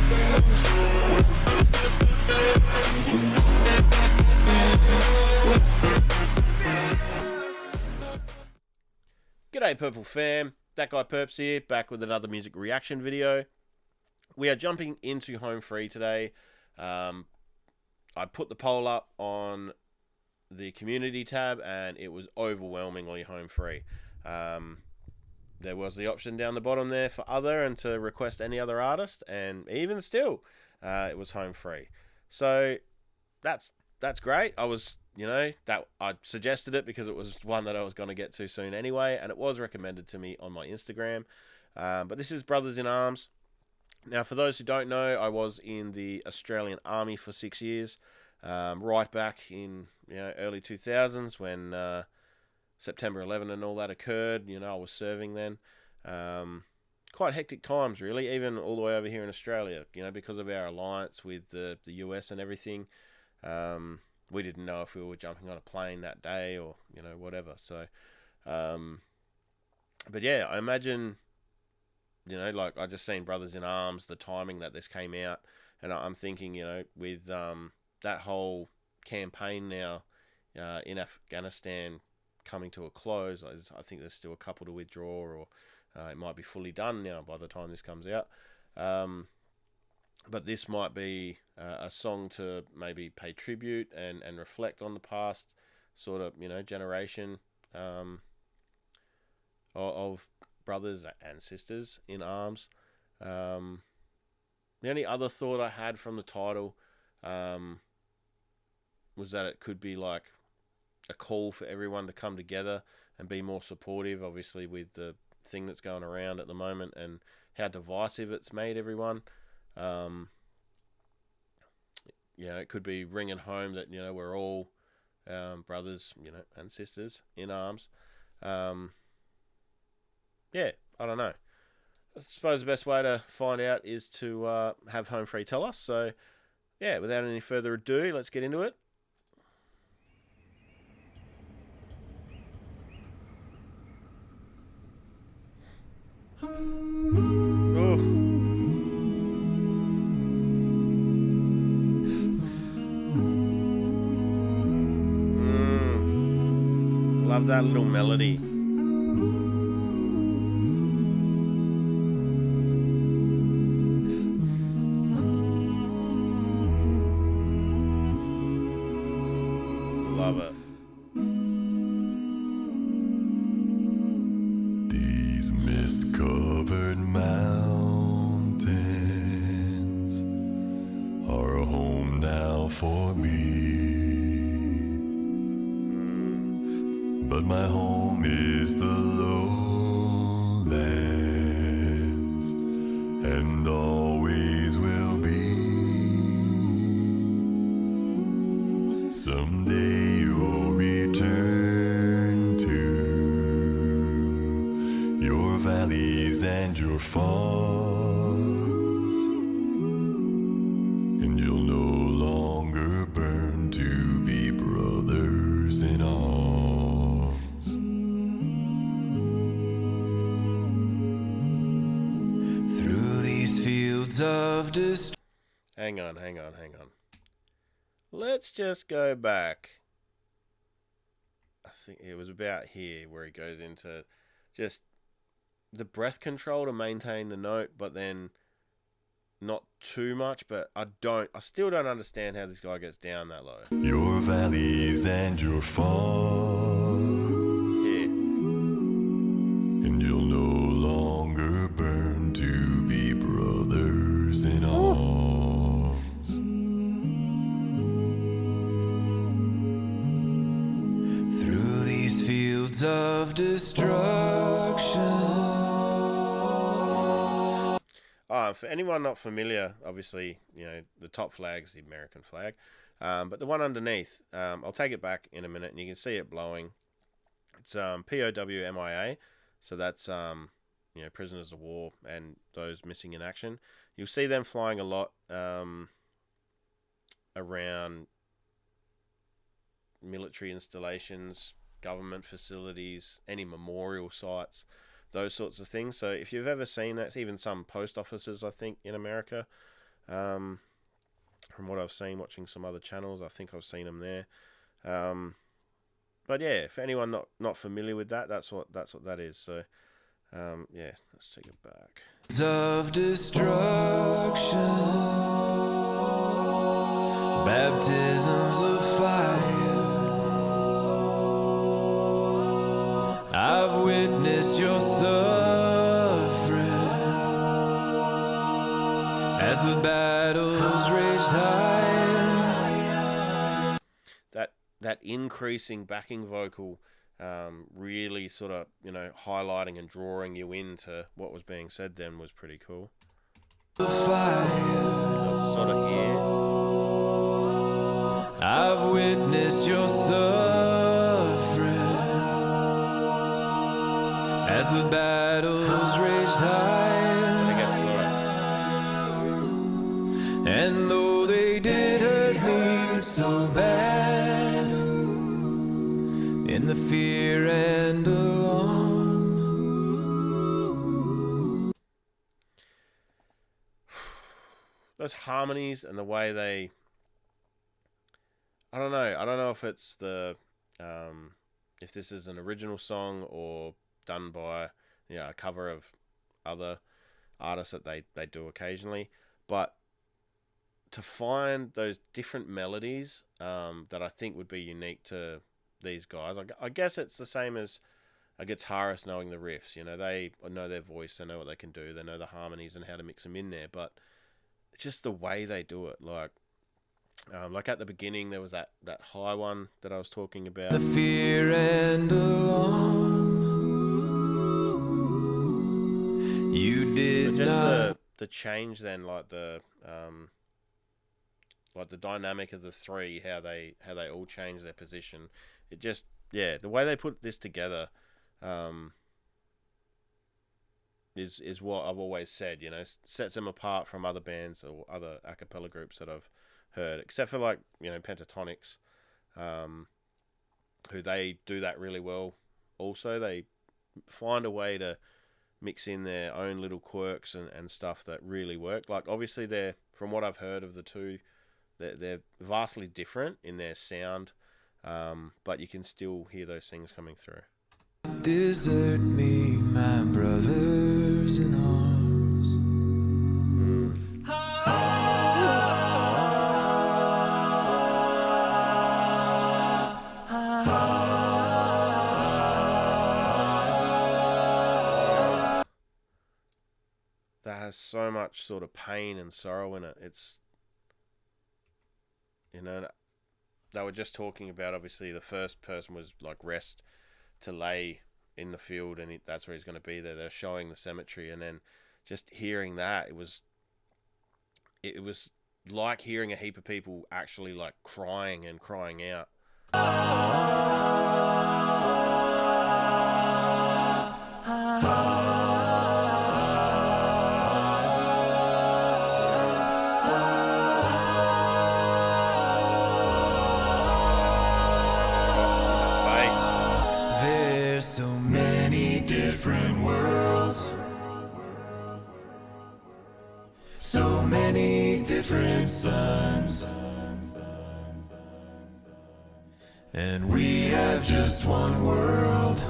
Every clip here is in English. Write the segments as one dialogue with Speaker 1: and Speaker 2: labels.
Speaker 1: G'day Purple fam, that guy Purps here, back with another music reaction video. We are jumping into Home Free today. I put the poll up on the community tab and it was overwhelmingly Home Free. There was the option down the bottom there for other and to request any other artist, and even still, it was Home Free. So that's great. I suggested it because it was one that I was going to get to soon anyway, and it was recommended to me on my Instagram. But this is Brothers in Arms. Now, for those who don't know, I was in the Australian Army for 6 years, right back in early 2000s when September 11 and all that occurred. I was serving then. Quite hectic times, really, even all the way over here in Australia, because of our alliance with the US and everything. We didn't know if we were jumping on a plane that day or, whatever. So, but yeah, I imagine, like I just seen Brothers in Arms, the timing that this came out. And I'm thinking, with that whole campaign now in Afghanistan coming to a close, I think there's still a couple to withdraw, or it might be fully done now by the time this comes out. But this might be a song to maybe pay tribute and reflect on the past sort of, generation of brothers and sisters in arms. The only other thought I had from the title was that it could be like a call for everyone to come together and be more supportive, obviously with the thing that's going around at the moment and how divisive it's made everyone. It could be ringing home that, we're all brothers, and sisters in arms. I don't know. I suppose the best way to find out is to have Home Free tell us. So, without any further ado, let's get into it. Love that little melody. Love it.
Speaker 2: These mist-covered mountains are a home now for me. But my home is the lowlands, and always will be. Someday you'll return to your valleys and your farms, and you'll no longer burn to be brothers in arms. Fields of
Speaker 1: Hang on. Let's just go back. I think it was about here where he goes into just the breath control to maintain the note, but then not too much. But I still don't understand how this guy gets down that low.
Speaker 2: Your valleys and your farms.
Speaker 1: Yeah.
Speaker 2: And you'll no longer burn to be brothers in arms. Through these fields of destruction.
Speaker 1: For anyone not familiar, obviously, the top flag's the American flag. But the one underneath, I'll take it back in a minute and you can see it blowing. It's POWMIA. So that's, prisoners of war and those missing in action. You'll see them flying a lot around military installations, government facilities, any memorial sites, those sorts of things. So if you've ever seen that, even some post offices, I think, in America, From what I've seen watching some other channels, I think I've seen them there. But yeah, if anyone not familiar with that, that's what that is. So yeah, let's take it back.
Speaker 2: Of destruction, baptisms of fire. I've witnessed your suffering as the battles raged high.
Speaker 1: That increasing backing vocal, really sort of, highlighting and drawing you into what was being said then was pretty cool.
Speaker 2: The fire.
Speaker 1: That's sort of here.
Speaker 2: I've witnessed your suffering as the battles raged high.
Speaker 1: I guess
Speaker 2: And though they did hurt me so bad, in the fear and alarm.
Speaker 1: those harmonies and the way they, I don't know if it's the if this is an original song or done by a cover of other artists that they do occasionally, but to find those different melodies that I think would be unique to these guys. I guess it's the same as a guitarist knowing the riffs. They know their voice, they know what they can do, they know the harmonies and how to mix them in there, but just the way they do it, like at the beginning there was that high one that I was talking about.
Speaker 2: The fear and alarm. You did
Speaker 1: but just
Speaker 2: not.
Speaker 1: the change then, like the dynamic of the three, how they all change their position. It just, the way they put this together is what I've always said, sets them apart from other bands or other a cappella groups that I've heard, except for Pentatonics, who they do that really well. Also, they find a way to mix in their own little quirks and stuff that really work. Like, obviously, from what I've heard of the two, they're vastly different in their sound, but you can still hear those things coming through.
Speaker 2: Desert me, my brothers in arms.
Speaker 1: That has so much sort of pain and sorrow in it. It's, they were just talking about, obviously, the first person was like rest to lay in the field, and that's where he's going to be there. They're showing the cemetery, and then just hearing that, it was like hearing a heap of people actually like crying and crying out.
Speaker 2: So many different worlds, so many different suns, and we have just one world.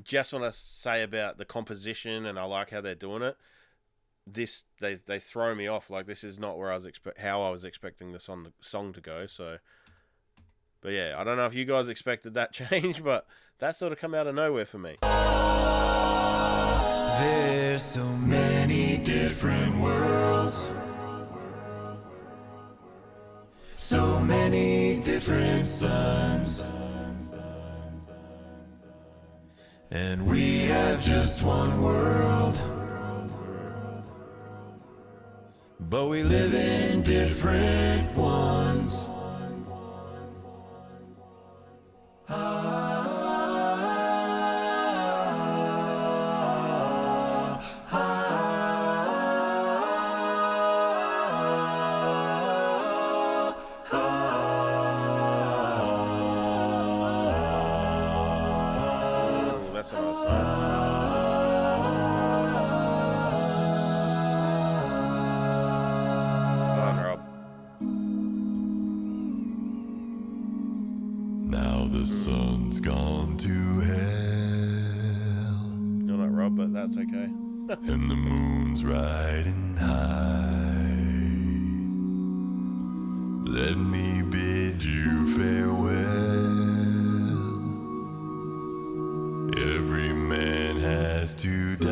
Speaker 1: Just want to say about the composition, and I like how they're doing it. This they throw me off. Like, this is not where how I was expecting the song to go. So. But yeah, I don't know if you guys expected that change, but that sort of come out of nowhere for me.
Speaker 2: There's so many different worlds, so many different suns, and we have just one world, but we live in different ones. Now the sun's gone to hell,
Speaker 1: You're not Rob, but that's okay.
Speaker 2: and the moon's riding high. Let me bid you farewell. Every man has to die,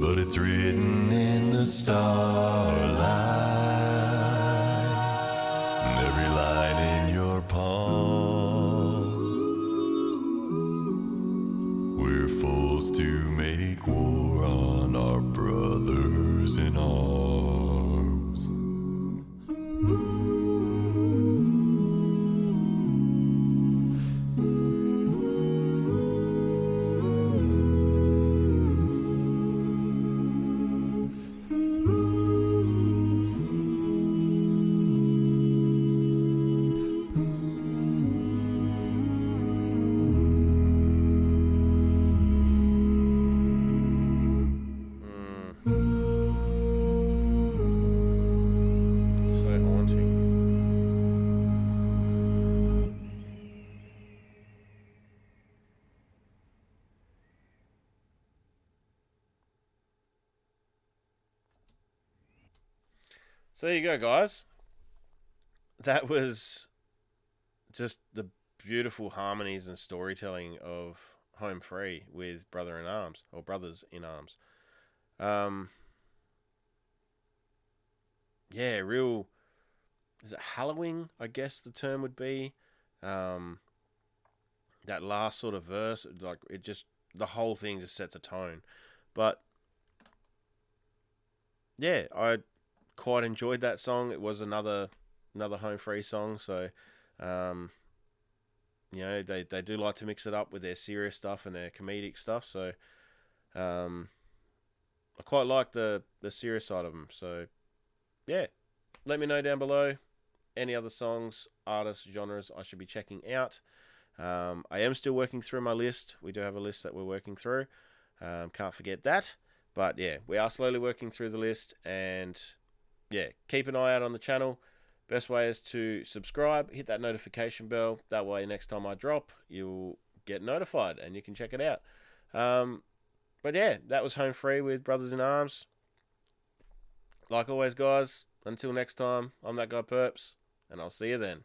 Speaker 2: but it's written in the starlight. Every line in your palm. We're forced to make war on our brothers in arms.
Speaker 1: So haunting. So there you go, guys. That was just the beautiful harmonies and storytelling of Home Free with Brother in Arms, or Brothers in Arms. Yeah, real. Is it hallowing? I guess the term would be. That last sort of verse, like it just the whole thing just sets a tone. But yeah, I quite enjoyed that song. It was another Home Free song, so they do like to mix it up with their serious stuff and their comedic stuff. So I quite like the serious side of them. So yeah, let me know down below any other songs, artists, genres I should be checking out. I am still working through my list. We do have a list that we're working through. Can't forget that. But yeah, we are slowly working through the list, and yeah, keep an eye out on the channel. Best way is to subscribe, hit that notification bell. That way, next time I drop, you'll get notified and you can check it out. But yeah, that was Home Free with Brothers in Arms. Like always, guys, until next time, I'm that guy Purps, and I'll see you then.